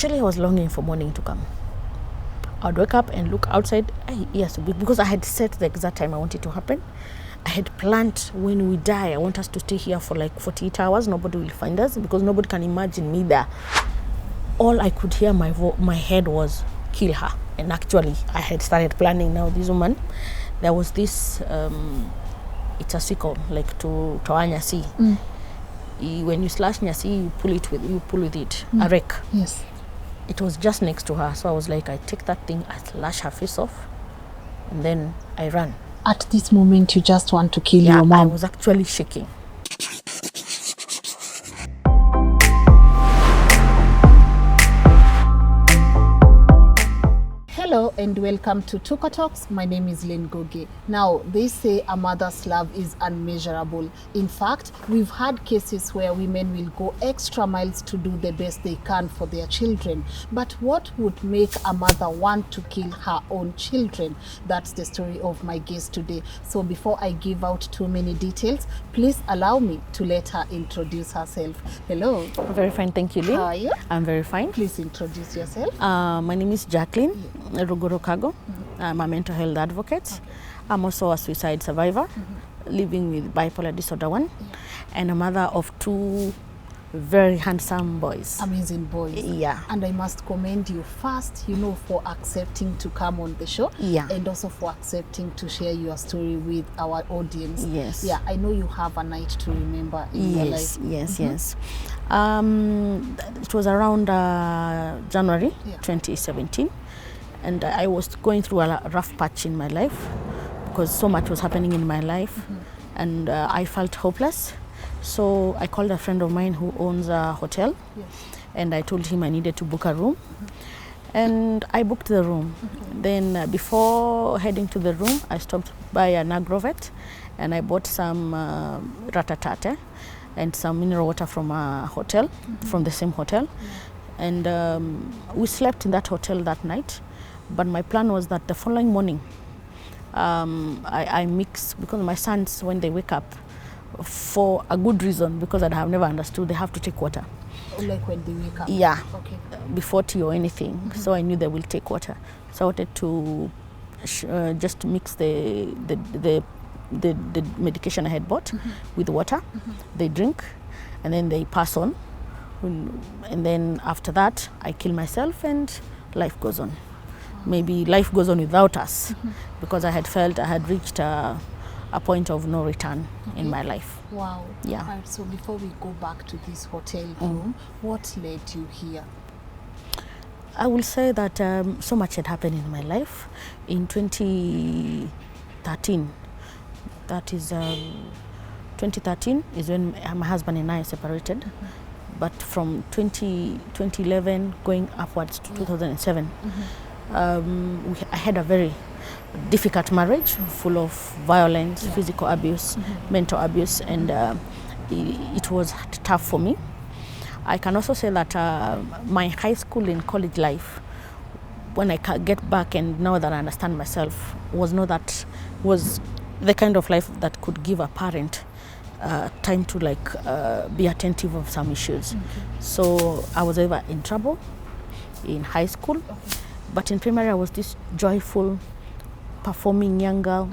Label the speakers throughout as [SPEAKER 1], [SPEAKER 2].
[SPEAKER 1] Actually, I was longing for morning to come. I'd wake up and look outside. Yes, because I had set the exact time I wanted to happen. I had planned when we die, I want us to stay here for like 48 hours. Nobody will find us because nobody can imagine me there. All I could hear my head was kill her. And actually, I had started planning now. This woman, there was this, it's a sickle, like to nyasi. When you slash nyasi, you pull with it, a rake.
[SPEAKER 2] Yes.
[SPEAKER 1] It was just next to her. So I was like, I take that thing, I slash her face off, and then I ran.
[SPEAKER 2] At this moment, you just want to kill your mom.
[SPEAKER 1] I was actually shaking.
[SPEAKER 2] Hello and welcome to Tuko Talks. My name is Lynn Ngugi. Now, they say a mother's love is unmeasurable. In fact, we've had cases where women will go extra miles to do the best they can for their children. But what would make a mother want to kill her own children? That's the story of my guest today. So before I give out too many details, please allow me to let her introduce herself. Hello.
[SPEAKER 1] Very fine, thank you, Lynn.
[SPEAKER 2] How are you?
[SPEAKER 1] I'm very fine.
[SPEAKER 2] Please introduce yourself.
[SPEAKER 1] My name is Jacqueline. Ruguru Kagu. I'm a mental health advocate. I'm also a suicide survivor, living with bipolar disorder 1, and a mother of 2 very handsome boys.
[SPEAKER 2] Amazing boys.
[SPEAKER 1] Yeah.
[SPEAKER 2] And I must commend you first, for accepting to come on the show.
[SPEAKER 1] Yeah.
[SPEAKER 2] And also for accepting to share your story with our audience.
[SPEAKER 1] Yes.
[SPEAKER 2] Yeah, I know you have a night to remember in your life.
[SPEAKER 1] Yes. It was around January 2017. And I was going through a rough patch in my life because so much was happening in my life, and I felt hopeless. So I called a friend of mine who owns a hotel, and I told him I needed to book a room. And I booked the room. Then before heading to the room, I stopped by an agrovet, and I bought some ratatate and some mineral water from a hotel, from the same hotel. And we slept in that hotel that night. But my plan was that the following morning, I mix, because my sons, when they wake up, for a good reason, because I have never understood, they have to take water.
[SPEAKER 2] Like when they wake up?
[SPEAKER 1] Yeah,
[SPEAKER 2] okay.
[SPEAKER 1] Before tea or anything. So I knew they will take water. So I wanted to just mix the medication I had bought with water. They drink, and then they pass on. And then after that, I kill myself, and life goes on. Maybe life goes on without us, because I had felt I had reached a point of no return in my life.
[SPEAKER 2] Wow.
[SPEAKER 1] Yeah.
[SPEAKER 2] Right, so before we go back to this hotel room, what led you here?
[SPEAKER 1] I will say that so much had happened in my life. In 2013, that is 2013 is when my husband and I separated. But from 2011 going upwards to 2007, I had a very difficult marriage, full of violence, physical abuse, mental abuse, and it was tough for me. I can also say that my high school and college life, when I get back and now that I understand myself, was the kind of life that could give a parent time to be attentive of some issues. So I was ever in trouble in high school, but in primary I was this joyful, performing young girl,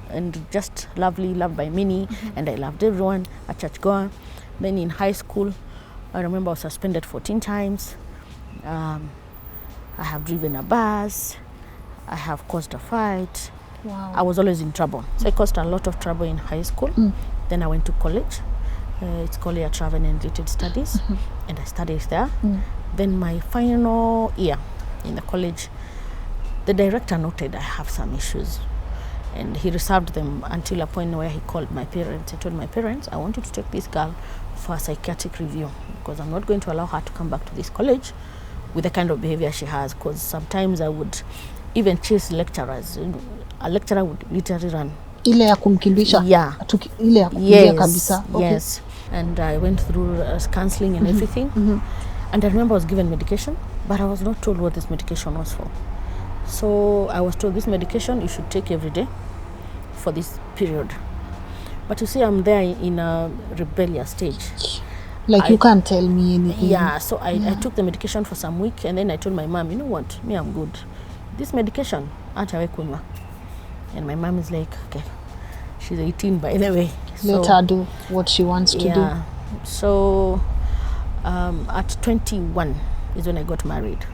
[SPEAKER 1] and just lovely, loved by many, and I loved everyone, a church goer. Then in high school, I remember I was suspended 14 times. I have driven a bus. I have caused a fight.
[SPEAKER 2] Wow.
[SPEAKER 1] I was always in trouble. So I caused a lot of trouble in high school. Then I went to college. It's called Travel and Related Studies, and I studied there. Then my final year in the college, the director noted I have some issues, and he reserved them until a point where he called my parents. He told my parents, I want you to take this girl for a psychiatric review, because I'm not going to allow her to come back to this college with the kind of behavior she has, because sometimes I would even chase lecturers. A lecturer would literally run.
[SPEAKER 2] Ile ya kumkimbisha?
[SPEAKER 1] Yeah.
[SPEAKER 2] Ile ya kukimbia kabisa? Okay.
[SPEAKER 1] Yes. And I went through counseling and everything. And I remember I was given medication, but I was not told what this medication was for. So I was told this medication you should take every day for this period. But you see, I'm there in a rebellious stage.
[SPEAKER 2] Like, you can't tell me anything.
[SPEAKER 1] Yeah, so I took the medication for some week, and then I told my mom, you know what, me, I'm good. This medication, acha kunywa. And my mom is like, okay, she's 18 by the way.
[SPEAKER 2] Let her do what she wants to do.
[SPEAKER 1] So at 21 is when I got married.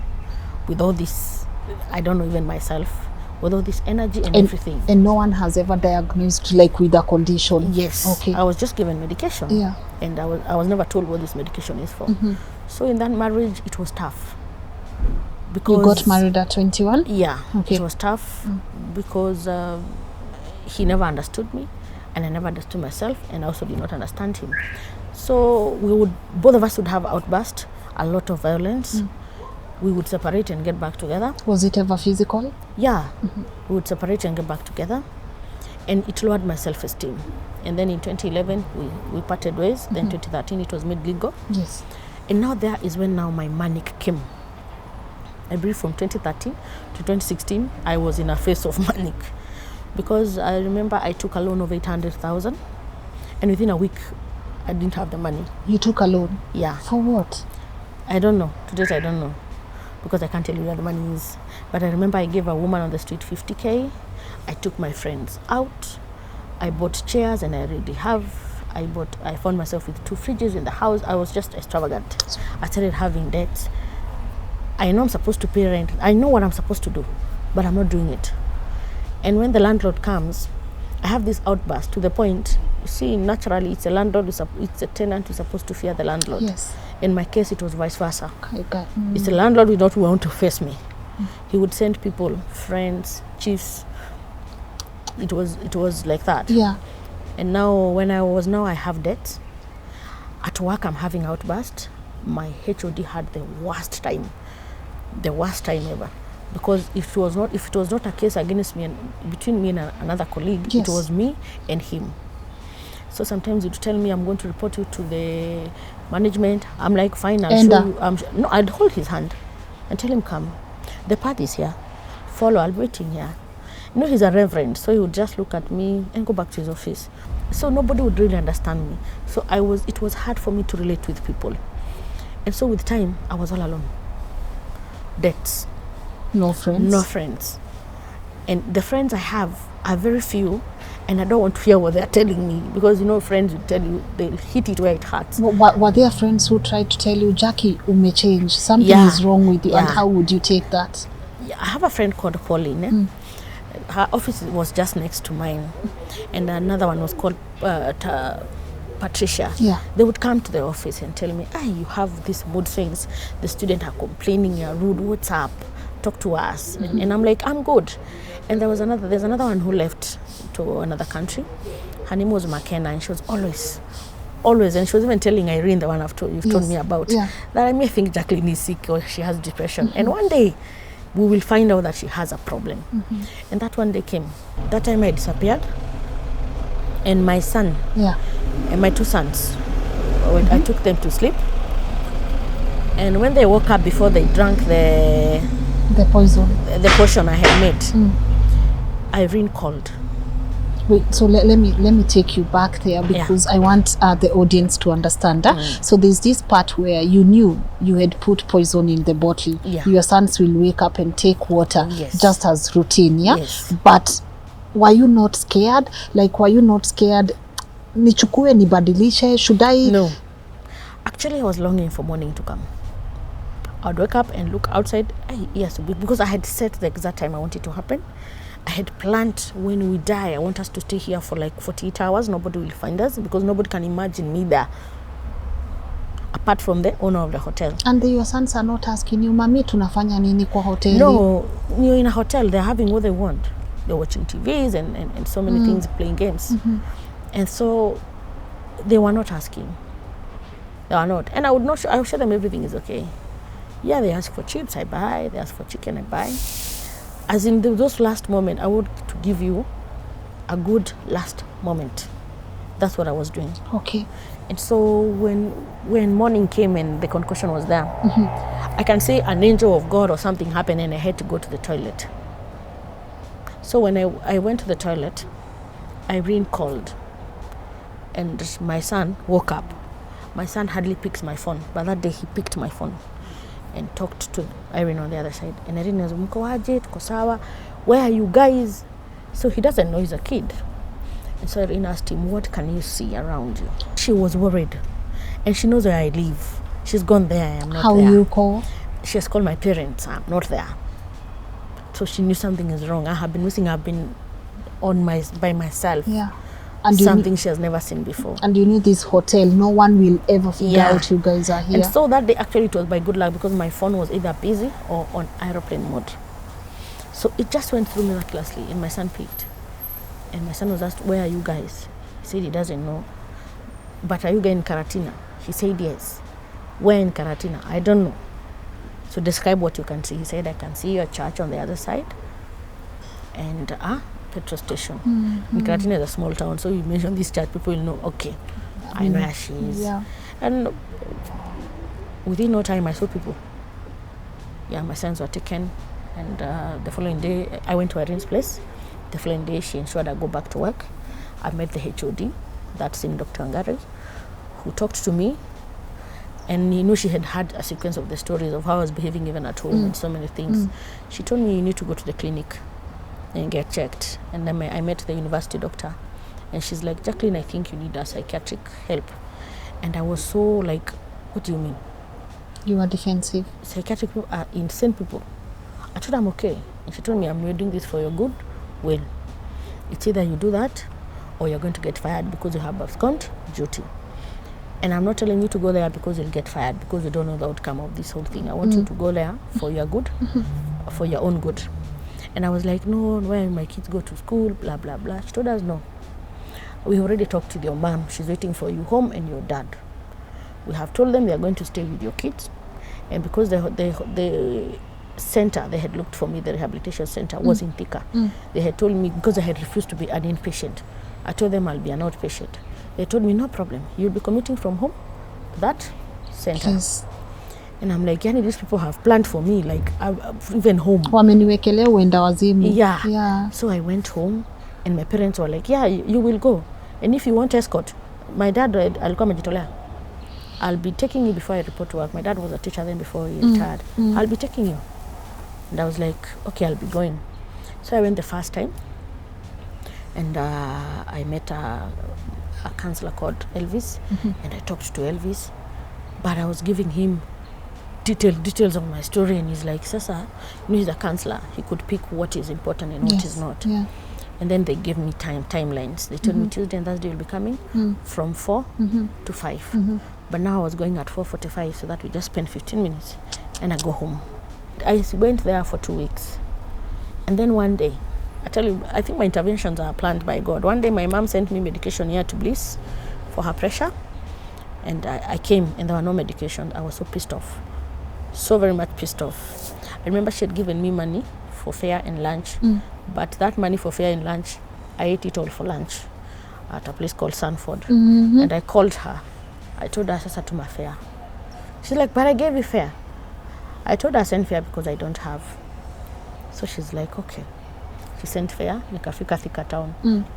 [SPEAKER 1] With all this, I don't know even myself, with all this energy and everything.
[SPEAKER 2] And no one has ever diagnosed like with a condition?
[SPEAKER 1] Yes.
[SPEAKER 2] Okay.
[SPEAKER 1] I was just given medication.
[SPEAKER 2] Yeah.
[SPEAKER 1] And I was never told what this medication is for. So in that marriage, it was tough. Because
[SPEAKER 2] you got married at 21?
[SPEAKER 1] Yeah.
[SPEAKER 2] Okay.
[SPEAKER 1] It was tough because he never understood me, and I never understood myself, and I also did not understand him. So both of us would have outbursts, a lot of violence. We would separate and get back together.
[SPEAKER 2] Was it ever physical?
[SPEAKER 1] Yeah. We would separate and get back together, and it lowered my self-esteem. And then in 2011, we parted ways. Then 2013, it was made legal.
[SPEAKER 2] Yes.
[SPEAKER 1] And now there is when now my manic came. I believe from 2013 to 2016, I was in a phase of manic. Because I remember I took a loan of 800,000, and within a week, I didn't have the money.
[SPEAKER 2] You took a loan?
[SPEAKER 1] Yeah.
[SPEAKER 2] For what?
[SPEAKER 1] I don't know. To date, I don't know. Because I can't tell you where the money is. But I remember I gave a woman on the street 50K. I took my friends out. I bought chairs, and I already have. I found myself with 2 fridges in the house. I was just extravagant. I started having debts. I know I'm supposed to pay rent. I know what I'm supposed to do, but I'm not doing it. And when the landlord comes, I have this outburst to the point, you see, naturally, it's a landlord, it's a tenant who's supposed to fear the landlord.
[SPEAKER 2] Yes.
[SPEAKER 1] In my case, it was vice versa.
[SPEAKER 2] Okay.
[SPEAKER 1] It's the landlord who did not want to face me. He would send people, friends, chiefs. It was like that.
[SPEAKER 2] Yeah.
[SPEAKER 1] And now, I have debts. At work, I'm having outburst. My HOD had the worst time ever. Because if it was not a case against me and between me and another colleague,
[SPEAKER 2] yes.
[SPEAKER 1] It was me and him. So sometimes he'd tell me, I'm going to report you to the management. I'm like, fine, I'll show you. No, I'd hold his hand and tell him, come. The party's here. Follow, I'll be waiting here. You know, he's a reverend, so he would just look at me and go back to his office. So nobody would really understand me. So it was hard for me to relate with people. And so with time, I was all alone. Debts.
[SPEAKER 2] No friends.
[SPEAKER 1] And the friends I have are very few, and I don't want to hear what they're telling me, because friends will tell you, they'll hit it where it hurts.
[SPEAKER 2] Were there friends who tried to tell you, Jackie, you may change, something is wrong with you, and how would you take that? Yeah,
[SPEAKER 1] I have a friend called Pauline. Her office was just next to mine, and another one was called Patricia.
[SPEAKER 2] Yeah.
[SPEAKER 1] They would come to the office and tell me, you have these mood swings, the students are complaining, you're rude, what's up? Talk to us. And I'm like, I'm good. And there's another one who left to another country. Her name was McKenna, and she was always, and she was even telling Irene, the one you've told me about, that I may think Jacqueline is sick or she has depression. And one day we will find out that she has a problem. And that one day came. That time I disappeared, and my son and my 2 sons, I took them to sleep, and when they woke up, before they drank the potion I had made, Irene called.
[SPEAKER 2] Wait, so let me take you back there, because I want the audience to understand. So there's this part where you knew you had put poison in the bottle. Your sons will wake up and take water, just as routine.
[SPEAKER 1] Yes.
[SPEAKER 2] But were you not scared? Nichukue nibadilishe? Should I?
[SPEAKER 1] No. Actually, I was longing for morning to come. I'd wake up and look outside. Yes, because I had set the exact time I wanted it to happen. I had planned, when we die, I want us to stay here for like 48 hours. Nobody will find us, because nobody can imagine me there, apart from the owner of the hotel.
[SPEAKER 2] And your sons are not asking you, Mami, tunafanya nini kwa hotel?
[SPEAKER 1] No, you're in a hotel, they're having what they want. They're watching TVs and so many things, playing games. And so they were not asking. They were not. And I would show them everything is okay. Yeah, they ask for chips, I buy. They ask for chicken, I buy. As in those last moments, I want to give you a good last moment. That's what I was doing.
[SPEAKER 2] Okay.
[SPEAKER 1] And so when morning came and the concoction was there, I can say an angel of God or something happened, and I had to go to the toilet. So when I went to the toilet, Irene called, and my son woke up. My son hardly picks my phone, but that day he picked my phone and talked to Irene on the other side. And Irene was, "Mko aje, tuko sawa, where are you guys?" So he doesn't know he's a kid. And so Irene asked him, "What can you see around you?" She was worried. And she knows where I live. She's gone there, I am not
[SPEAKER 2] How
[SPEAKER 1] there.
[SPEAKER 2] you call?
[SPEAKER 1] She has called my parents, I'm not there. So she knew something is wrong. I have been missing, I've been by myself.
[SPEAKER 2] Yeah. And
[SPEAKER 1] Something she has never seen before.
[SPEAKER 2] And you knew this hotel, no one will ever figure out you guys are here.
[SPEAKER 1] And so that day, actually, it was by good luck because my phone was either busy or on aeroplane mode. So it just went through miraculously, and my son picked. And my son was asked, "Where are you guys?" He said he doesn't know. "But are you guys in Karatina?" He said yes. "Where in Karatina?" "I don't know." "So describe what you can see." He said, "I can see your church on the other side and petrol station." In Karatina is a small town, so you mention this church, people will know, okay, I know where she is.
[SPEAKER 2] Yeah.
[SPEAKER 1] And within no time, I saw people. Yeah, my sons were taken, and the following day, I went to Irene's place. The following day, she ensured I go back to work. I met the HOD, that's in Dr. Ngari, who talked to me, and he knew she had had a sequence of the stories of how I was behaving even at home and so many things. She told me, "You need to go to the clinic and get checked." And then I met the university doctor, and she's like, "Jacqueline, I think you need a psychiatric help." And I was so like, "What do you mean?"
[SPEAKER 2] You were defensive.
[SPEAKER 1] "Psychiatric people are insane people." I told her I'm okay, and she told me, "I'm doing this for your good. Well, it's either you do that or you're going to get fired because you have abscond duty. And I'm not telling you to go there because you'll get fired, because you don't know the outcome of this whole thing. I want you to go there for your good, for your own good." And I was like, "No, where my kids go to school, blah, blah, blah." She told us, "No. We already talked to your mom. She's waiting for you home and your dad. We have told them they are going to stay with your kids. And because the center they had looked for me, the rehabilitation center, was in Thika. They had told me, because I had refused to be an inpatient, I told them I'll be an outpatient. They told me, no problem, you'll be commuting from home to that center."
[SPEAKER 2] Yes.
[SPEAKER 1] And I'm like, these people have planned for me, like even home.
[SPEAKER 2] Wameniwekelea uenda wazimu.
[SPEAKER 1] Yeah. So I went home, and my parents were like, "Yeah, you will go. And if you want escort," my dad alikuwa amejitolea, "I'll be taking you before I report to work." My dad was a teacher then before he retired. "I'll be taking you." And I was like, "Okay, I'll be going." So I went the first time, and I met a counselor called Elvis, and I talked to Elvis, but I was giving him details of my story, and he's like, "Sasa, he's a counselor. He could pick what is important and what is not."
[SPEAKER 2] Yeah.
[SPEAKER 1] And then they gave me timelines. They told me Tuesday and Thursday will be coming from 4 to 5. But now I was going at 4:45, so that we just spend 15 minutes, and I go home. I went there for 2 weeks. And then one day, I tell you, I think my interventions are planned by God. One day my mom sent me medication here to Bliss for her pressure. And I came and there were no medication. I was so pissed off. So very much pissed off. I remember she had given me money for fare and lunch. But that money for fare and lunch, I ate it all for lunch at a place called Sanford. And I called her. I told her, "Sasa tuma fare." She's like, "But I gave you fare." I told her send fare because I don't have. So she's like, okay. She sent fare, nikafika Thika Town.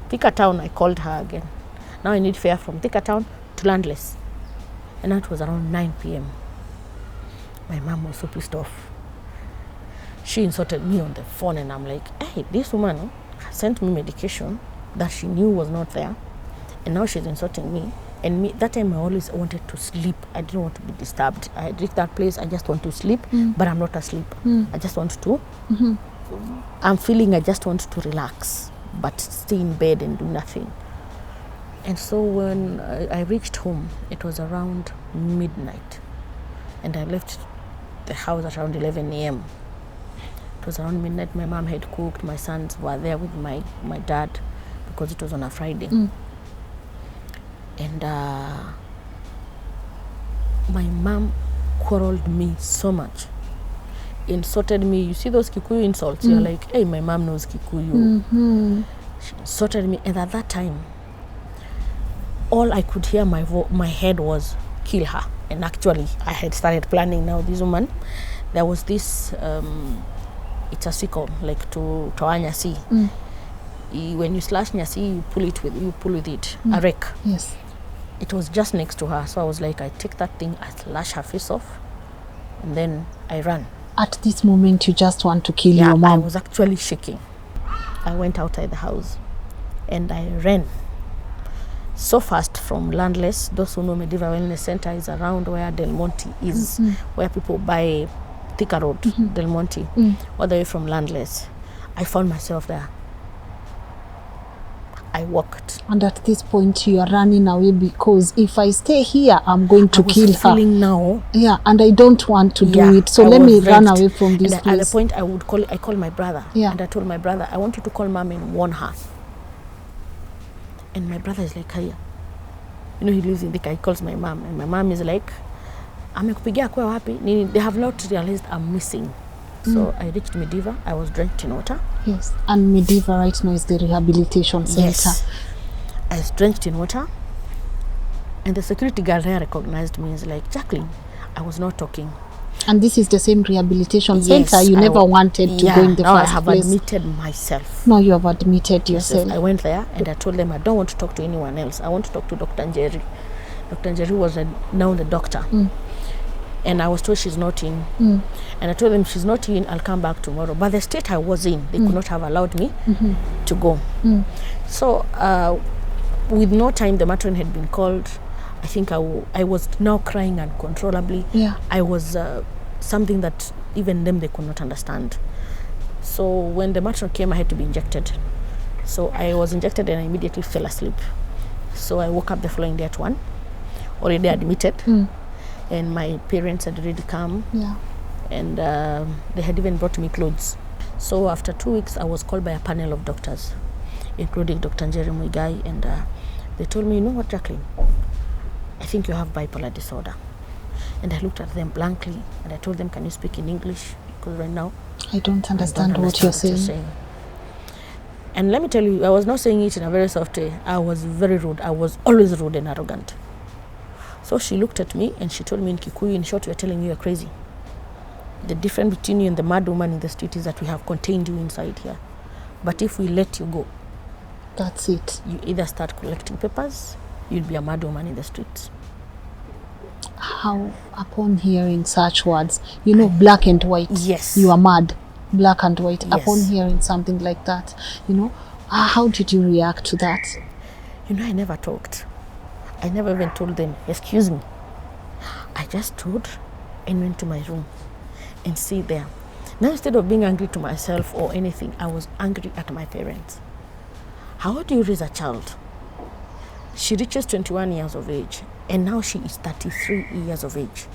[SPEAKER 1] Thika Town, I called her again. Now I need fare from Thika Town to Landless. And that was around 9 p.m. My mom was so pissed off. She insulted me on the phone, and I'm like, "Hey, this woman sent me medication that she knew was not there, and now she's insulting me." And me, that time I always wanted to sleep. I didn't want to be disturbed. I reached that place, I just want to sleep, but I'm not asleep. I just want to, I'm feeling I just want to relax, but stay in bed and do nothing. And so when I reached home, it was around midnight. And I left the house at around 11 a.m. It was around midnight. My mom had cooked. My sons were there with my dad because it was on a Friday. And my mom quarreled me so much, insulted me. You see those Kikuyu insults? You're like, "Hey, my mom knows Kikuyu." She insulted me, and at that time, all I could hear my head was, "Kill her." And actually, I had started planning now. This woman, there was this, it's a sickle, like to nyasi. When you slash nyasi, you pull with it, a rake.
[SPEAKER 2] Yes.
[SPEAKER 1] It was just next to her. So I was like, I take that thing, I slash her face off, and then I ran.
[SPEAKER 2] At this moment, you just want to kill your mom.
[SPEAKER 1] I was actually shaking. I went outside the house and I ran so fast from Landless. Those who know Medieval Wellness Center is around where Del Monte is, where people buy Thika Road, Del Monte, all the way from Landless. I found myself there. I walked.
[SPEAKER 2] And at this point, you are running away because if I stay here, I'm going to kill her.
[SPEAKER 1] Feeling now.
[SPEAKER 2] Yeah, and I don't want to do it. So let me run away from this place.
[SPEAKER 1] At the point, I called my brother.
[SPEAKER 2] Yeah.
[SPEAKER 1] And I told my brother, I want you to call mom and warn her. And my brother is like, hiya. You know, he lives in Thika. He calls my mom. And my mom is like, amekupigia kwa wapi? They have not realized I'm missing. So I reached Medieval. I was drenched in water.
[SPEAKER 2] Yes, and Medieval right now is the rehabilitation center.
[SPEAKER 1] Yes. I was drenched in water. And the security guard there recognized me. He's like, Jacqueline, I was not talking.
[SPEAKER 2] And this is the same rehabilitation center you never wanted to go in the first place.
[SPEAKER 1] I have admitted myself.
[SPEAKER 2] No, you have admitted yourself.
[SPEAKER 1] I went there and I told them I don't want to talk to anyone else. I want to talk to Dr. Njeri. Dr. Njeri was now the doctor. And I was told she's not in. And I told them she's not in, I'll come back tomorrow. But the state I was in, they could not have allowed me to go. So with no time, the matron had been called. I think I was now crying uncontrollably.
[SPEAKER 2] Yeah.
[SPEAKER 1] I was something that even them, they could not understand. So when the matron came, I had to be injected. So I was injected and I immediately fell asleep. So I woke up the following day at 1, already admitted. And my parents had already come. Yeah. And they had even brought me clothes. So after 2 weeks, I was called by a panel of doctors, including Dr. Njeri Muigai, and they told me, you know what, Jacqueline, I think you have bipolar disorder. And I looked at them blankly, and I told them, can you speak in English? Because right now,
[SPEAKER 2] I don't understand what you're saying.
[SPEAKER 1] And let me tell you, I was not saying it in a very soft way. I was very rude. I was always rude and arrogant. So she looked at me and she told me in Kikuyu, in short, you're telling me you're crazy. The difference between you and the mad woman in the street is that we have contained you inside here. But if we let you go,
[SPEAKER 2] that's it.
[SPEAKER 1] You either start collecting papers, you'll be a mad woman in the streets.
[SPEAKER 2] How, upon hearing such words, you know, black and white.
[SPEAKER 1] Yes.
[SPEAKER 2] You are mad, black and white.
[SPEAKER 1] Yes.
[SPEAKER 2] Upon hearing something like that, you know, how did you react to that?
[SPEAKER 1] You know, I never talked. I never even told them, excuse me. I just stood and went to my room and stayed there. Now, instead of being angry to myself or anything, I was angry at my parents. How do you raise a child? She reaches 21 years of age, and now she is 33 years of age.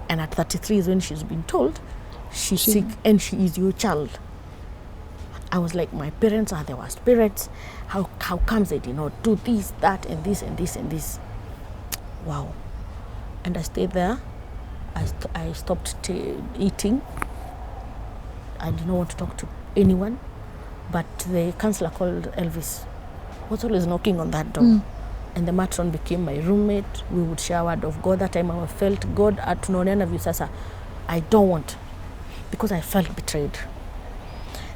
[SPEAKER 1] And at 33 is when she's been told she's sick and she is your child. I was like, my parents are the worst parents. How comes they did not do this, that, and this, and this, and this? Wow. And I stayed there. I stopped eating. I did not want to talk to anyone. But the counselor called Elvis was always knocking on that door. And the matron became my roommate. We would share word of God. That time I felt God at Nonena Visasa. I don't want, because I felt betrayed.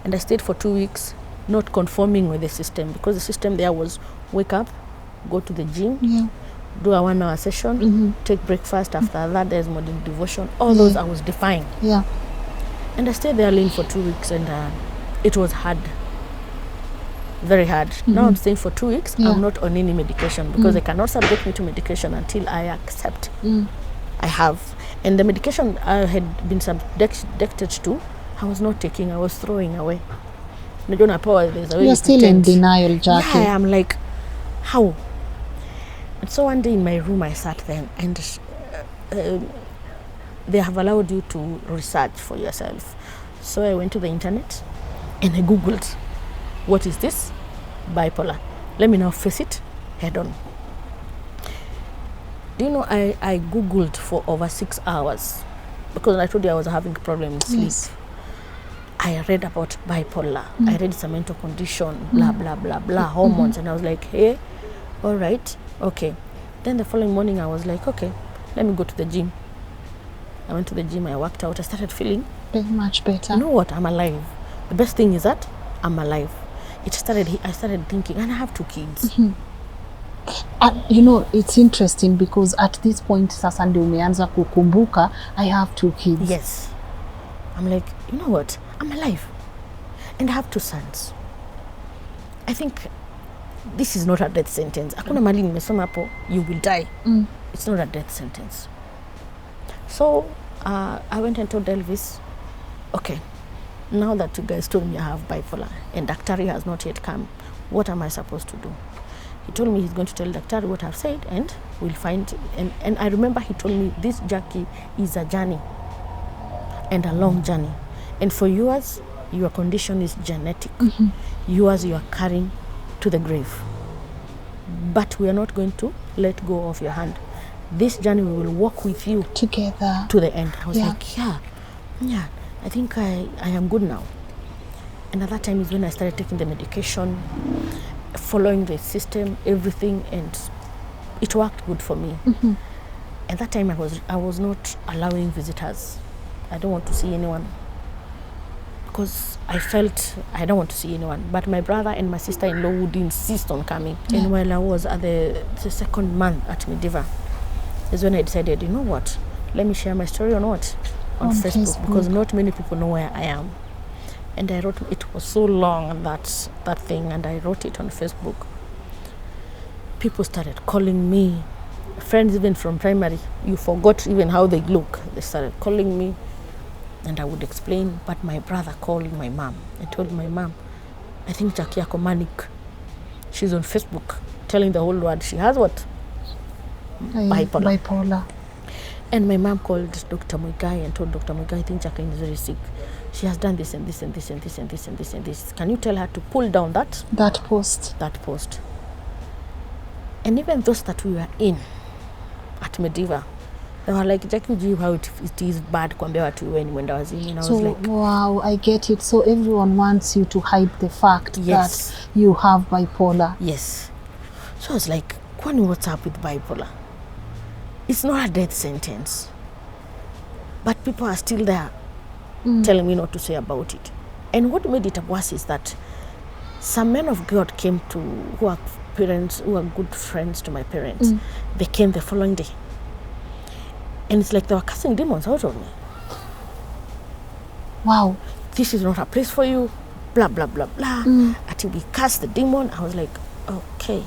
[SPEAKER 1] And I stayed for 2 weeks, not conforming with the system, because the system there was wake up, go to the gym, do a 1 hour session, take breakfast. After that, there's morning devotion. All those I was defying. Yeah. And I stayed there, Lynn, for 2 weeks, and it was hard. Very hard. Now I'm staying for 2 weeks. I'm not on any medication, because they cannot subject me to medication until I accept I have. And the medication I had been subjected to, I was not taking. I was throwing away.
[SPEAKER 2] You're still in denial, Jackie.
[SPEAKER 1] Yeah, I'm like, how? And so one day in my room, I sat there, and they have allowed you to research for yourself. So I went to the internet and I Googled, what is this? Bipolar. Let me now face it head on. Do you know, I Googled for over 6 hours, because I told you I was having a problem with sleep. Yes. I read about bipolar. I read it's a mental condition, blah, blah, blah, blah, hormones. And I was like, hey, all right, okay. Then the following morning, I was like, okay, let me go to the gym. I went to the gym, I worked out, I started feeling
[SPEAKER 2] much better.
[SPEAKER 1] You know what? I'm alive. The best thing is that I'm alive. I started thinking, and I have 2 kids.
[SPEAKER 2] You know, it's interesting because at this point sasa ndio umeanza kukumbuka I have 2 kids.
[SPEAKER 1] Yes. I'm like, you know what? I'm alive. And I have 2 sons. I think this is not a death sentence. Hakuna mali nimesoma hapo, you will die. It's not a death sentence. So I went and told Elvis, okay, now that you guys told me I have bipolar and Daktari has not yet come, what am I supposed to do? He told me he's going to tell Daktari what I've said and we'll find, and I remember he told me this Jackie is a journey and a long journey. And for yours, your condition is genetic. Yours you are carrying to the grave. But we are not going to let go of your hand. This journey we will walk with you
[SPEAKER 2] together
[SPEAKER 1] to the end. I was like, yeah, I think I am good now. And at that time is when I started taking the medication, following the system, everything, and it worked good for me. At that time I was not allowing visitors. I don't want to see anyone because I felt I don't want to see anyone. But my brother and my sister-in-law would insist on coming. And while I was at the second month at Mediva, is when I decided, you know what, let me share my story on Facebook, because not many people know where I am. And I wrote, it was so long, that thing, and I wrote it on Facebook. People started calling me, friends even from primary, you forgot even how they look. They started calling me, and I would explain. But my brother called my mom and told my mom, I think Jackie yako manic. She's on Facebook telling the whole world she has what? Bipolar. And my mom called Dr. Muigai and told Dr. Muigai, I think Jacqueline is very sick. She has done this and this and this and this and this and this and this. Can you tell her to pull down that post? And even those that we were in at Mediva, they were like, Jackie, do you how it is bad kuambia watu when mwenda wazimu? And I was like,
[SPEAKER 2] wow, I get it. So everyone wants you to hide the fact that you have bipolar.
[SPEAKER 1] Yes. So I was like, kwani what's up with bipolar? It's not a death sentence. But people are still there telling me not to say about it. And what made it worse is that some men of God came to, who are parents, who are good friends to my parents. They came the following day. And it's like they were casting demons out of me.
[SPEAKER 2] Wow.
[SPEAKER 1] This is not a place for you, blah, blah, blah, blah. Until we cast the demon, I was like, okay.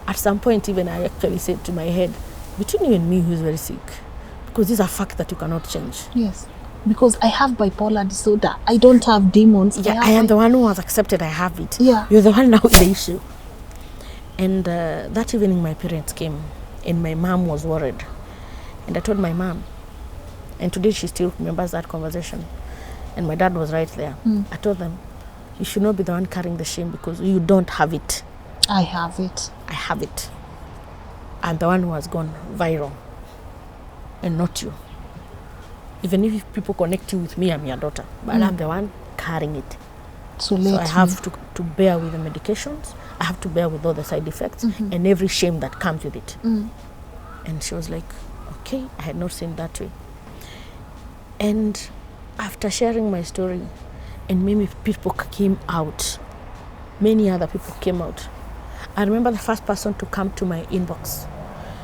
[SPEAKER 1] At some point, even I actually said to my head, between you and me, who's very sick? Because these are facts that you cannot change.
[SPEAKER 2] Yes. Because I have bipolar disorder. I don't have demons.
[SPEAKER 1] Yeah, I am the one who has accepted I have it.
[SPEAKER 2] Yeah.
[SPEAKER 1] You're the one now with the issue. And that evening, my parents came, and my mom was worried. And I told my mom, and today she still remembers that conversation. And my dad was right there. I told them, you should not be the one carrying the shame because you don't have it.
[SPEAKER 2] I have it.
[SPEAKER 1] I have it. I'm the one who has gone viral, and not you. Even if people connect you with me, I'm your daughter, but I'm the one carrying it.
[SPEAKER 2] So
[SPEAKER 1] I have to bear with the medications. I have to bear with all the side effects and every shame that comes with it. And she was like, okay, I had not seen that way. And after sharing my story, and many people came out, many other people came out. I remember the first person to come to my inbox,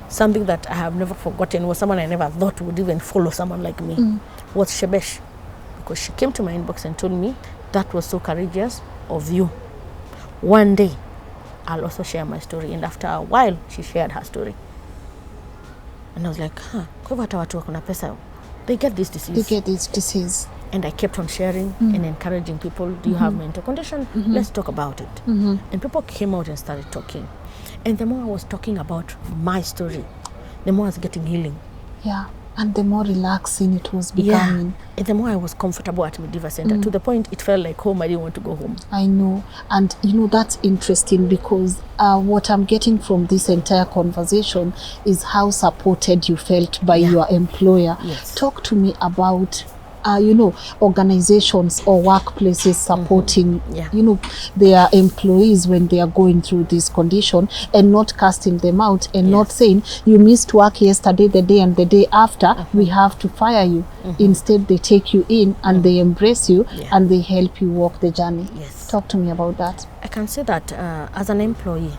[SPEAKER 1] something that I have never forgotten, was someone I never thought would even follow someone like me, was Shebesh. Because she came to my inbox and told me, that was so courageous of you. One day, I'll also share my story. And after a while, she shared her story. And I was like, kwa hivyo hata watu wako na pesa, they get this disease. And I kept on sharing and encouraging people, do you have mental condition? Let's talk about it. And people came out and started talking. And the more I was talking about my story, the more I was getting healing.
[SPEAKER 2] Yeah, and the more relaxing it was becoming.
[SPEAKER 1] Yeah, and the more I was comfortable at Mediva Center, to the point it felt like home. I didn't want to go home.
[SPEAKER 2] I know. And you know, that's interesting because what I'm getting from this entire conversation is how supported you felt by your employer.
[SPEAKER 1] Yes.
[SPEAKER 2] Talk to me about organizations or workplaces supporting, their employees when they are going through this condition and not casting them out and not saying, you missed work yesterday, the day and the day after, we have to fire you. Instead, they take you in and they embrace you and they help you walk the journey.
[SPEAKER 1] Yes.
[SPEAKER 2] Talk to me about that.
[SPEAKER 1] I can say that as an employee,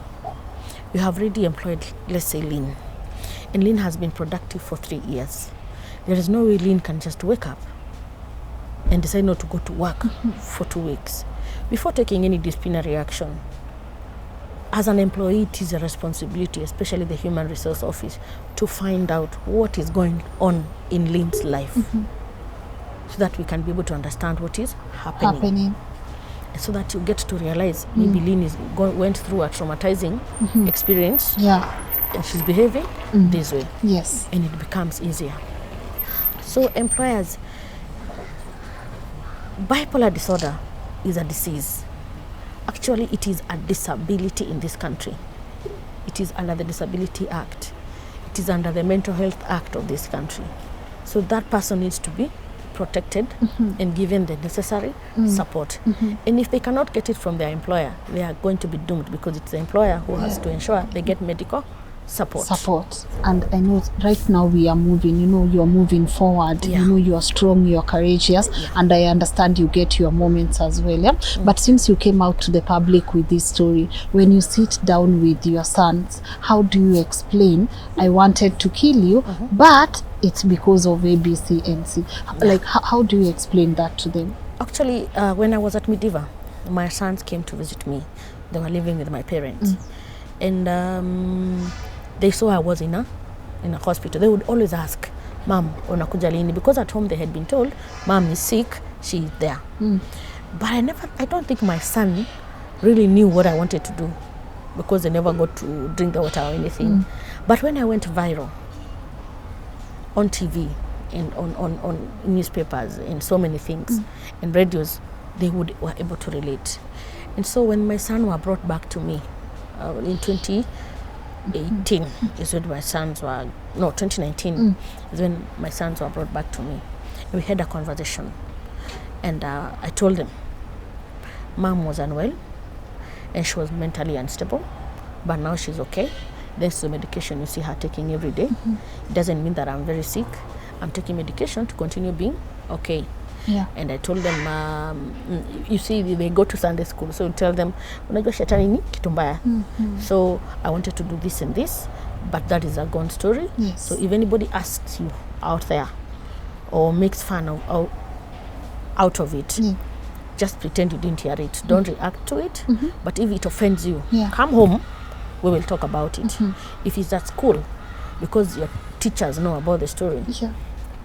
[SPEAKER 1] you have already employed, let's say, Lynn, and Lynn has been productive for 3 years. There is no way Lynn can just wake up and decide not to go to work for 2 weeks. Before taking any disciplinary action, as an employee, it is a responsibility, especially the Human Resource Office, to find out what is going on in Lynn's life, so that we can be able to understand what is happening. So that you get to realize maybe Lynn went through a traumatizing experience, and she's behaving this way.
[SPEAKER 2] Yes.
[SPEAKER 1] And it becomes easier. So employers, bipolar disorder is a disease. Actually, it is a disability in this country. It is under the Disability Act. It is under the Mental Health Act of this country. So that person needs to be protected and given the necessary support. And if they cannot get it from their employer, they are going to be doomed, because it's the employer who has to ensure they get medical support.
[SPEAKER 2] And I know right now we are moving, you're moving forward, you're strong, you're courageous, and I understand you get your moments as well. But since you came out to the public with this story, when you sit down with your sons, how do you explain, I wanted to kill you, but it's because of ABC and C? Like, how do you explain that to them?
[SPEAKER 1] Actually, when I was at Midiva, my sons came to visit me. They were living with my parents. And they saw I was in a hospital. They would always ask, Mom, unakuja lini? Because at home they had been told, Mom is sick, she is there. But I don't think my son really knew what I wanted to do, because they never got to drink the water or anything. But when I went viral on TV and on newspapers and so many things and radios, they were able to relate. And so when my son were brought back to me in 2018 is when my sons were, no, 2019 is when my sons were brought back to me. And we had a conversation, and I told them Mom was unwell and she was mentally unstable, but now she's okay. There's the medication you see her taking every day. It doesn't mean that I'm very sick. I'm taking medication to continue being okay. And I told them, you see, they go to Sunday school, so you tell them, unajua shetani ni kitu mbaya. So I wanted to do this and this, but that is a gone story. So if anybody asks you out there or makes fun out of it, just pretend you didn't hear it. Don't react to it. But if it offends you, come home, we will talk about it. If it's at school, because your teachers know about the story,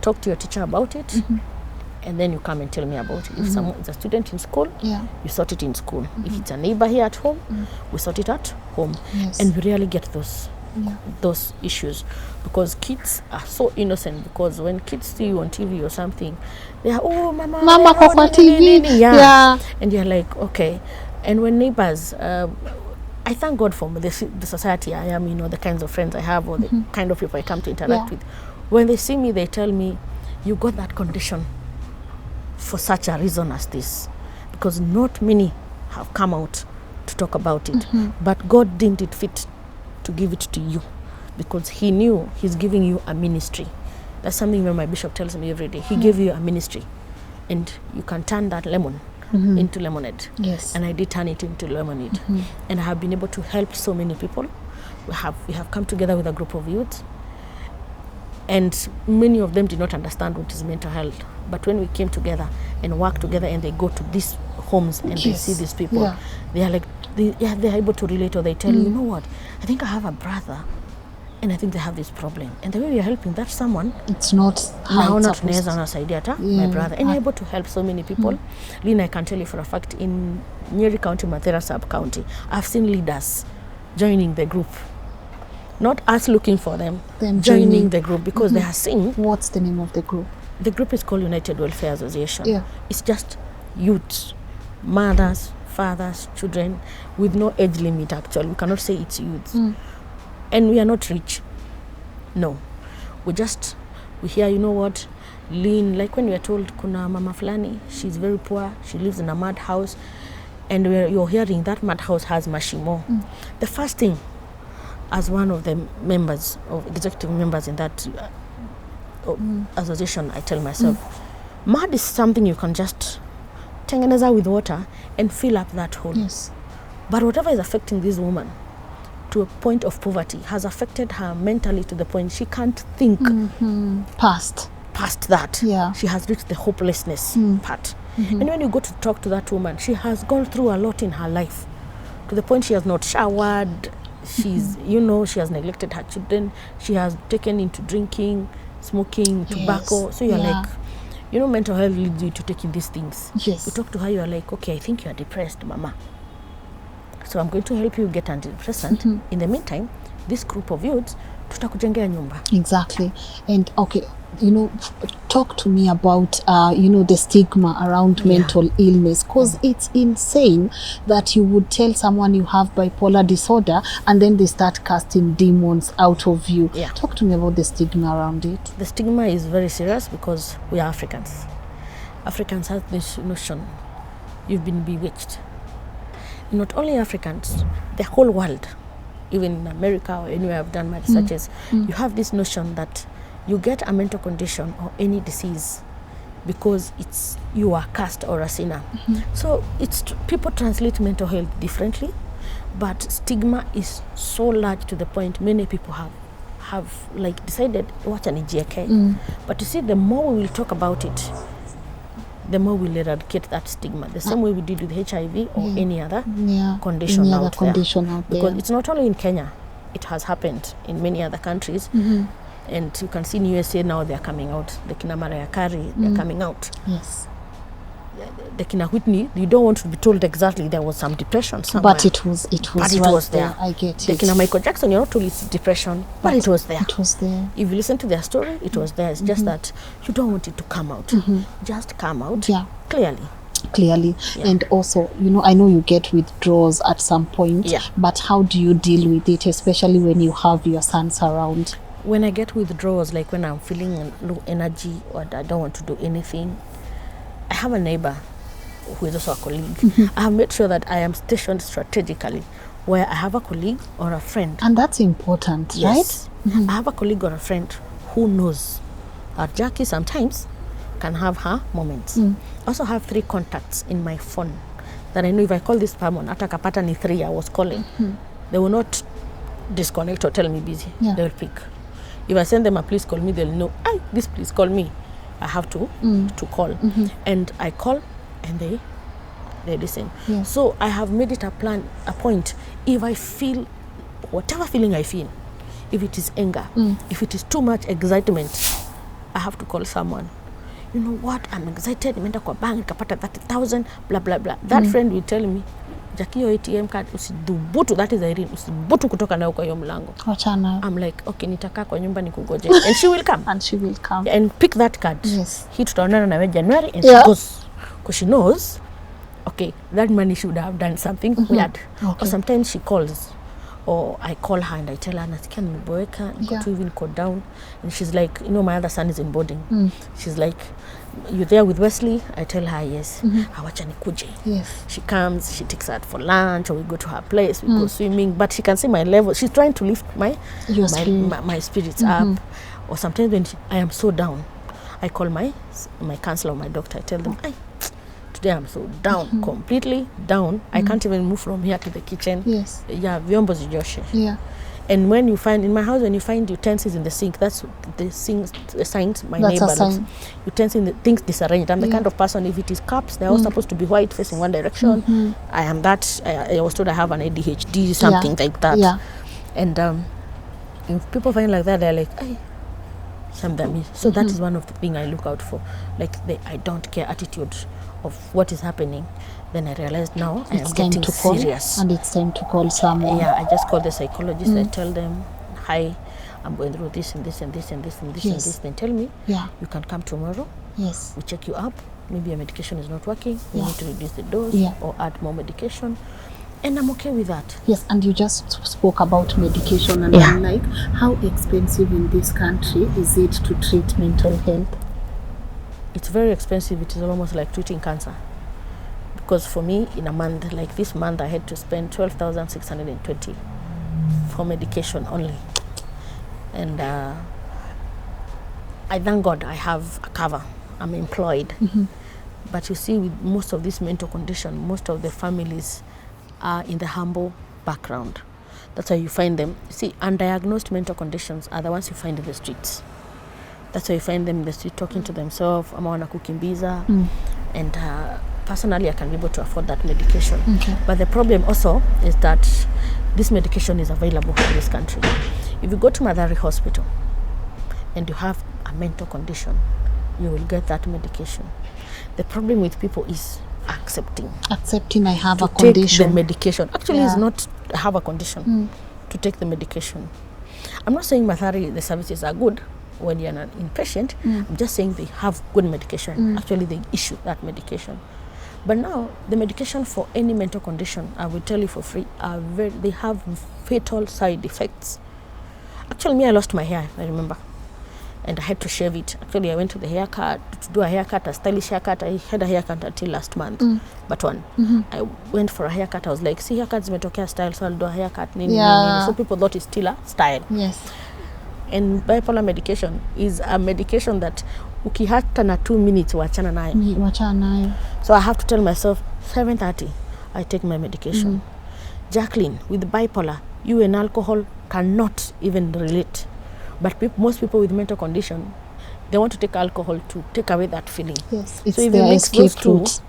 [SPEAKER 1] talk to your teacher about it. And then you come and tell me about it. If someone is a student in school, you sort it in school. If it's a neighbor here at home, we sort it at home. And we really get those issues, because kids are so innocent. Because when kids see you on TV or something, they are, oh, mama
[SPEAKER 2] kwa TV.
[SPEAKER 1] And you're like, okay. And when neighbors, I thank God for the society I am, the kinds of friends I have, or the kind of people I come to interact with. When they see me, they tell me, you got that condition for such a reason as this, because not many have come out to talk about it. But God deemed it fit to give it to you, because he knew he's giving you a ministry. That's something that my bishop tells me every day. He gave you a ministry, and you can turn that lemon into lemonade. And I did turn it into lemonade. And I have been able to help so many people. We have come together with a group of youth, and many of them did not understand what is mental health. But when we came together and worked together, and they go to these homes and they see these people, they are like, they're able to relate, or they tell you, you know what, I think I have a brother, and I think they have this problem. And the way we are helping that someone,
[SPEAKER 2] it's not how it's supposed to.
[SPEAKER 1] My brother. And you're able to help so many people. Lynn, I can tell you for a fact, in Nyeri County, Mathera sub-county, I've seen leaders joining the group. Not us looking for them joining the group, because they are seeing.
[SPEAKER 2] What's the name of the group?
[SPEAKER 1] The group is called United Welfare Association. It's just youths, mothers, fathers, children, with no age limit. Actually, we cannot say it's youths. And we are not rich. No. We hear, you know what, Lynn, like when we are told, kuna mama fulani, she's very poor, she lives in a mud house, and you're hearing that mud house has mashimo. The first thing, as one of the members, of executive members in that association, I tell myself, mud is something you can just tengeneza with water and fill up that hole. But whatever is affecting this woman, to a point of poverty has affected her mentally to the point she can't think past that.
[SPEAKER 2] Yeah.
[SPEAKER 1] She has reached the hopelessness part. And when you go to talk to that woman, she has gone through a lot in her life to the point she has not showered. She's, she has neglected her children. She has taken into drinking, smoking, tobacco. So you're like, mental health leads you to taking these things.
[SPEAKER 2] Yes.
[SPEAKER 1] You talk to her, you're like, okay, I think you're depressed, mama. So I'm going to help you get antidepressant. In the meantime, this group of youths, tutakujengea nyumba.
[SPEAKER 2] Exactly. And okay, talk to me about the stigma around mental illness, because it's insane that you would tell someone you have bipolar disorder and then they start casting demons out of you. Talk to me about the stigma around it.
[SPEAKER 1] The stigma is very serious because we are Africans. Africans have this notion, you've been bewitched. Not only Africans, the whole world, even in America or anywhere I've done my researches, you have this notion that you get a mental condition or any disease because you are cursed or a sinner. So people translate mental health differently, but stigma is so large to the point many people have like decided what an EGK. But you see, the more we will talk about it, the more we'll eradicate that stigma. The same way we did with HIV or any other condition out there. Because it's not only in Kenya, it has happened in many other countries. And you can see in USA now they're coming out. The Kina Mariah Carey, they're coming out.
[SPEAKER 2] Yes.
[SPEAKER 1] The Kina Whitney, you don't want to be told exactly there was some depression somewhere.
[SPEAKER 2] But it was there. I get it.
[SPEAKER 1] The Kina Michael Jackson, you're not told it's depression, but it was there.
[SPEAKER 2] It was there.
[SPEAKER 1] If you listen to their story, it was there. It's just that you don't want it to come out. Just come out clearly.
[SPEAKER 2] And also, I know you get withdrawals at some point, but how do you deal with it, especially when you have your sons around?
[SPEAKER 1] When I get withdrawals, like when I'm feeling low energy or I don't want to do anything, I have a neighbor who is also a colleague. I have made sure that I am stationed strategically where I have a colleague or a friend.
[SPEAKER 2] And that's important, right?
[SPEAKER 1] I have a colleague or a friend who knows that Jackie sometimes can have her moments. I also have 3 contacts in my phone that I know if I call this person, ata kapata ni 3 hours calling, they will not disconnect or tell me busy. They will pick. If I send them a please call me, they'll know, this please call me. I have to call. And I call and they listen. So I have made it a point. If I feel, whatever feeling I feel, if it is anger, if it is too much excitement, I have to call someone. You know what, I'm excited, nimeenda kwa bank, nikapata 30,000, blah, blah, blah. That friend will tell me, Jackie, your ATM card, usidhubutu, that is Irene, usidhubutu kutoka nayo kwa hiyo mlango. I'm like, okay, nitakaa kwa nyumba nikugoje. And she will come. And pick that card. Hii tutaonana na wewe January, and she goes. Because she knows, okay, that money should have done something weird. Or sometimes she calls. Or I call her and I tell her, nasikia nimeboeka, niko tu even called down. And she's like, my other son is in boarding. She's like, you there with Wesley? I tell her, yes. Awacha nikuje. She comes, she takes her out for lunch, or we go to her place, we go swimming. But she can see my level. She's trying to lift my spirits up. Or sometimes when I am so down, I call my counselor or my doctor. I tell them, today I'm so down, completely down. I can't even move from here to the kitchen. Vyombo zijoshe. And when you find, in my house, when you find utensils in the sink, that's the signs my neighbor looks. Utensils in the things disarranged. I'm the kind of person, if it is cups, they're all supposed to be white facing one direction. I am that. I was told I have an ADHD, something like that. And if people find like that, they're like, so that is one of the things I look out for. Like the I don't care attitude of what is happening. Then I realized now I am getting serious.
[SPEAKER 2] And it's time to call someone.
[SPEAKER 1] I just call the psychologist. I tell them, hi, I'm going through this and this and this and this and this and this. Then tell me, you can come tomorrow. We check you up. Maybe your medication is not working. We need to reduce the dose or add more medication. And I'm okay with that.
[SPEAKER 2] Yes, and you just spoke about medication, and I'm like, how expensive in this country is it to treat mental health?
[SPEAKER 1] It's very expensive. It is almost like treating cancer. Because for me, in a month, like this month, I had to spend 12,620 for medication only. And I thank God I have a cover. I'm employed. But you see, with most of this mental condition, most of the families are in the humble background. That's why you find them. See, undiagnosed mental conditions are the ones you find in the streets. That's why you find them in the street talking to themselves, ama wanakukimbiza. And personally, I can be able to afford that medication.
[SPEAKER 2] Okay.
[SPEAKER 1] But the problem also is that this medication is available in this country. If you go to Madari Hospital and you have a mental condition, you will get that medication. The problem with people is accepting
[SPEAKER 2] I have a
[SPEAKER 1] take
[SPEAKER 2] condition.
[SPEAKER 1] the medication. Actually,
[SPEAKER 2] Yeah.
[SPEAKER 1] it's not have a condition to take the medication. I'm not saying Mathari, the services are good when you're an inpatient. I'm just saying they have good medication. Actually, they issue that medication. But now, the medication for any mental condition, I will tell you for free, they have fatal side effects. Actually, I lost my hair, I remember. And I had to shave it. Actually, I went to the haircut to do a haircut, a stylish haircut. I had a haircut until last month, but one. I went for a haircut. I was like, see, haircuts zimetokea style, so I'll do a haircut. So people thought it's still a style.
[SPEAKER 2] Yes.
[SPEAKER 1] And bipolar medication is a medication that ukihata na 2 minutes wachana nayo. So I have to tell myself, 7:30, I take my medication. Jacqueline, with bipolar, you and alcohol cannot even relate. But most people with mental condition, they want to take alcohol to take away that feeling.
[SPEAKER 2] Yes, it's
[SPEAKER 1] so if you
[SPEAKER 2] their
[SPEAKER 1] mix those
[SPEAKER 2] escape
[SPEAKER 1] two,
[SPEAKER 2] route.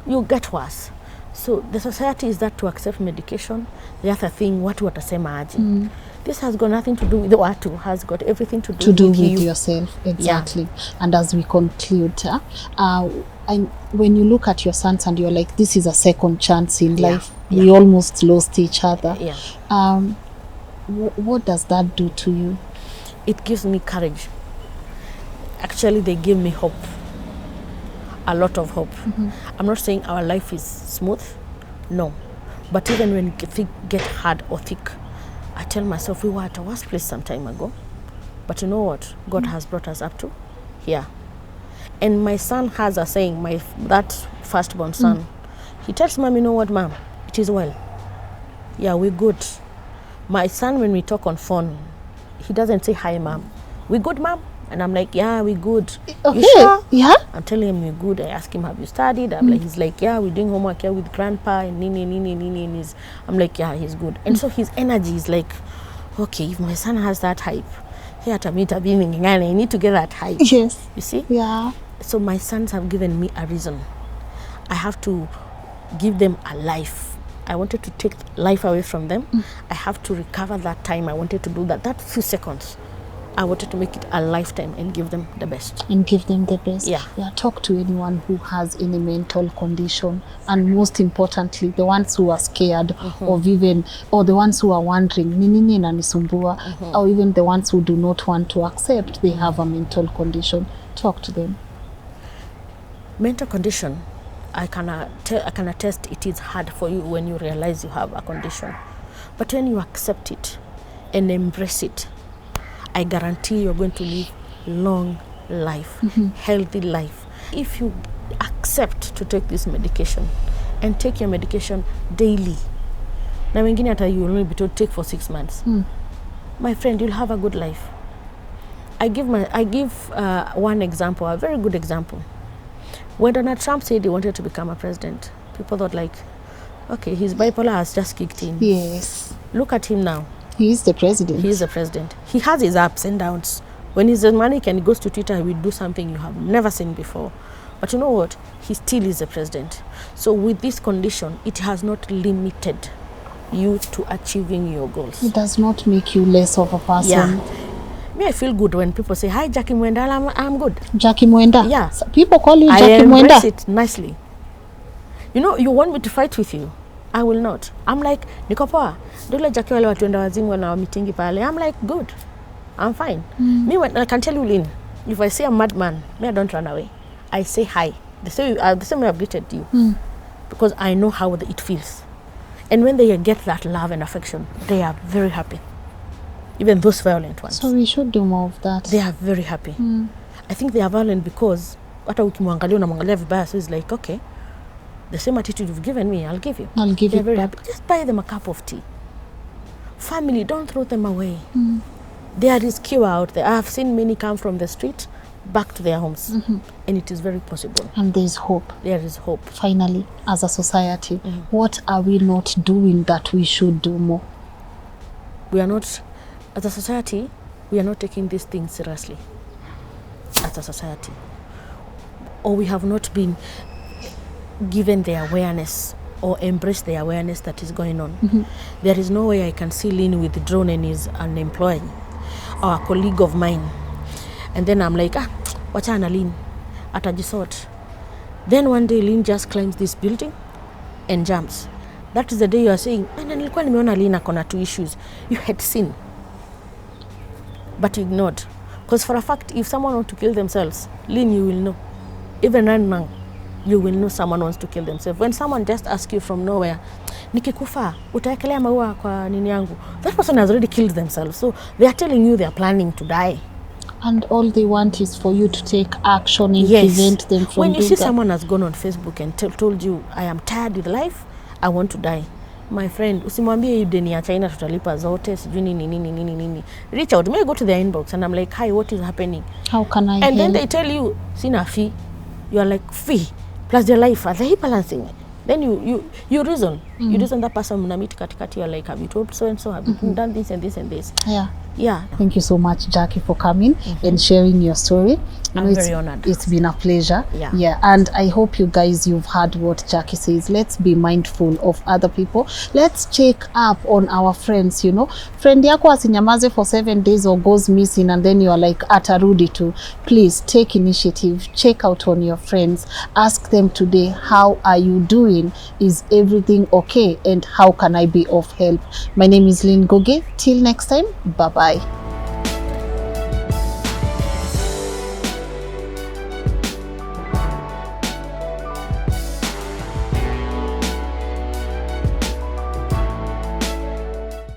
[SPEAKER 1] you get worse. So the society is that to accept medication. The other thing, watu watasema aje. This has got nothing to do with watu, has got everything to do with you.
[SPEAKER 2] Yourself. Exactly. And as we conclude, when you look at your sons and you're like, this is a second chance in life. We almost lost each other. What does that do to you?
[SPEAKER 1] It gives me courage. Actually, they give me hope. A lot of hope. I'm not saying our life is smooth. No. But even when things get hard or thick, I tell myself, we were at a worse place some time ago. But you know what? God has brought us up to here. And my son has a saying, that firstborn son, he tells mom, you know what, mom? It is well. Yeah, we're good. My son, when we talk on phone, he doesn't say, hi, mom. We good, mom? And I'm like, yeah, we good.
[SPEAKER 2] Okay.
[SPEAKER 1] You sure?
[SPEAKER 2] Yeah.
[SPEAKER 1] I'm telling him we're good. I ask him, have you studied? He's like, yeah, we're doing homework here with grandpa and nini. And I'm like, yeah, he's good. And so his energy is like, okay, if my son has that hype, I need to get that hype.
[SPEAKER 2] Yes.
[SPEAKER 1] You see?
[SPEAKER 2] Yeah.
[SPEAKER 1] So my sons have given me a reason. I have to give them a life. I wanted to take life away from them. I have to recover that time. I wanted to do that few seconds. I wanted to make it a lifetime and give them the best.
[SPEAKER 2] Yeah. Talk to anyone who has any mental condition, and most importantly, the ones who are scared or the ones who are wondering, nini inanisumbua, or even the ones who do not want to accept they have a mental condition. Talk to them.
[SPEAKER 1] Mental condition, I can attest it is hard for you when you realize you have a condition. But when you accept it and embrace it, I guarantee you're going to live long life, healthy life. If you accept to take this medication and take your medication daily, now wengine hata you will only be told take for 6 months. My friend, you'll have a good life. I give one example, a very good example. When Donald Trump said he wanted to become a president, people thought like, okay, his bipolar has just kicked in.
[SPEAKER 2] Yes.
[SPEAKER 1] Look at him now.
[SPEAKER 2] He is the president.
[SPEAKER 1] He is the president. He has his ups and downs. When he's a manic and he goes to Twitter, he will do something you have never seen before. But you know what? He still is the president. So with this condition, it has not limited you to achieving your goals.
[SPEAKER 2] It does not make you less of a person.
[SPEAKER 1] Yeah. Me, I feel good when people say, hi, Jackie Mwenda, I'm good.
[SPEAKER 2] Jackie Mwenda?
[SPEAKER 1] Yeah.
[SPEAKER 2] So people call you Jackie
[SPEAKER 1] I
[SPEAKER 2] Mwenda?
[SPEAKER 1] embrace it nicely. You know, you want me to fight with you? I will not. I'm like, niko poa. Dole Jackie wale watu enda wazimu na meetingi pale. I'm like, good. I'm fine. Me, when I can tell you, Lynn, if I see a madman, me, I don't run away. I say hi. The same way I've greeted you. Because I know how it feels. And when they get that love and affection, they are very happy. Even those violent ones.
[SPEAKER 2] So we should do more of that.
[SPEAKER 1] They are very happy. I think they are violent because hata ukimwangalia unamwangalia vibaya, so it's like, okay, the same attitude you've given me, I'll give you.
[SPEAKER 2] I'll give
[SPEAKER 1] They're
[SPEAKER 2] it
[SPEAKER 1] very
[SPEAKER 2] back.
[SPEAKER 1] happy. Just buy them a cup of tea. Family, don't throw them away. There is cure out there. I have seen many come from the street back to their homes. And it is very possible.
[SPEAKER 2] And there's hope.
[SPEAKER 1] There is hope.
[SPEAKER 2] Finally, as a society, what are we not doing that we should do more?
[SPEAKER 1] we are not, as a society, we are not taking these things seriously as a society, or we have not been given the awareness or embrace the awareness that is going on. There is no way I can see Lynn withdrawn and is an employee or a colleague of mine, and then I'm like, wachana Lynn, atajisort. Then one day Lynn just climbs this building and jumps. That is the day you are saying, nilikuwa nimeona Lynn akona 2 issues. You had seen, but you ignored. Because for a fact, if someone wants to kill themselves, Lynn, you will know. Even right now, you will know someone wants to kill themselves. When someone just asks you from nowhere, nikikufa, utaekelea maua kwa nini yangu, that person has already killed themselves. So they are telling you they are planning to die.
[SPEAKER 2] And all they want is for you to take action and prevent them from
[SPEAKER 1] when you see
[SPEAKER 2] that.
[SPEAKER 1] Someone has gone on Facebook and told you, I am tired with life, I want to die. My friend, usimwambie hii deni ya China tutalipa zote, sijui nini. Reach out, may go to their inbox and I'm like, hi, what is happening?
[SPEAKER 2] How can I
[SPEAKER 1] help? And then they tell you, sina fee. You are like, fee plus their life, are they balancing? Then you reason. You reason that person mnamit katikati, you are like, have you told so and so, have you done this and this and this? Yeah. Thank
[SPEAKER 2] you so much, Jackie, for coming and sharing your story.
[SPEAKER 1] I'm very honored.
[SPEAKER 2] It's been a pleasure.
[SPEAKER 1] Yeah.
[SPEAKER 2] And I hope you guys, you've heard what Jackie says. Let's be mindful of other people. Let's check up on our friends, you know. Friend yako asinyamaze for 7 days or goes missing and then you are like atarudi too. Please take initiative. Check out on your friends. Ask them today, how are you doing? Is everything okay? And how can I be of help? My name is Lynn Ngugi. Till next time, bye-bye.